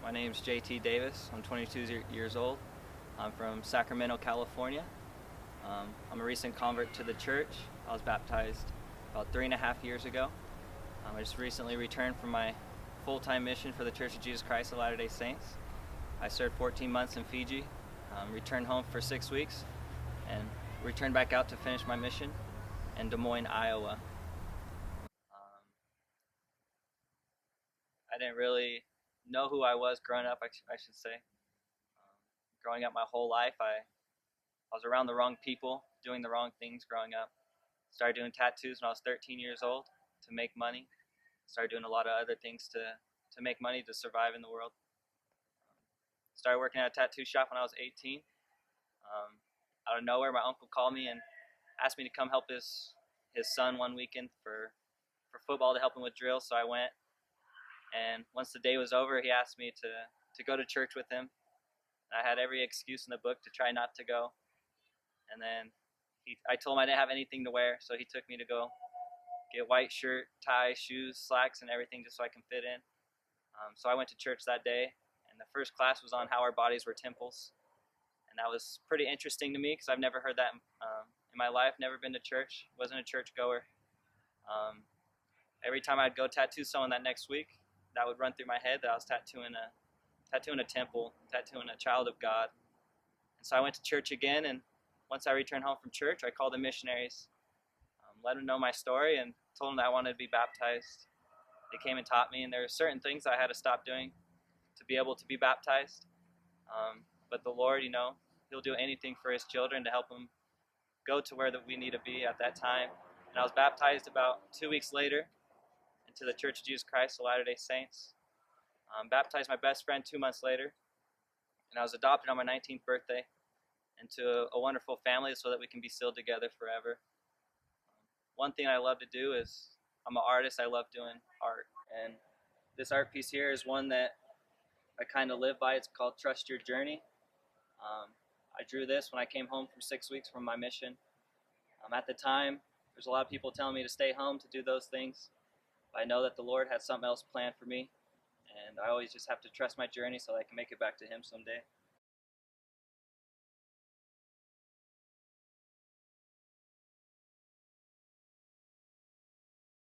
My name's JT Davis. I'm 22 years old. I'm from Sacramento, California. I'm a recent convert to the church. I was baptized about 3.5 years ago. I just recently returned from my full-time mission for the Church of Jesus Christ of Latter-day Saints. I served 14 months in Fiji, returned home for 6 weeks, and returned back out to finish my mission in Des Moines, Iowa. I didn't really know who I was growing up, I should say. Growing up my whole life, I was around the wrong people, doing the wrong things growing up. Started doing tattoos when I was 13 years old to make money. Started doing a lot of other things to make money to survive in the world. Started working at a tattoo shop when I was 18. Out of nowhere, my uncle called me and asked me to come help his son one weekend for football to help him with drills. So I went, and once the day was over, he asked me to go to church with him. I had every excuse in the book to try not to go. And then I told him I didn't have anything to wear, so he took me to go get a white shirt, tie, shoes, slacks, and everything just so I can fit in. So I went to church that day, and the first class was on how our bodies were temples. And that was pretty interesting to me because I've never heard that in my life, never been to church, wasn't a church goer. Every time I'd go tattoo someone that next week, that would run through my head that I was tattooing a temple, tattooing a child of God. And so I went to church again, and once I returned home from church, I called the missionaries, let them know my story, and told them that I wanted to be baptized. They came and taught me, and there were certain things I had to stop doing to be able to be baptized. But the Lord, He'll do anything for His children to help them go to where we need to be at that time. And I was baptized about 2 weeks later into the Church of Jesus Christ of Latter-day Saints. Baptized my best friend 2 months later, and I was adopted on my 19th birthday into a wonderful family so that we can be sealed together forever. One thing I love to do is, I'm an artist, I love doing art. And this art piece here is one that I kind of live by. It's called Trust Your Journey. I drew this when I came home from 6 weeks from my mission. At the time, there's a lot of people telling me to stay home to do those things. But I know that the Lord had something else planned for me, and I always just have to trust my journey so that I can make it back to Him someday.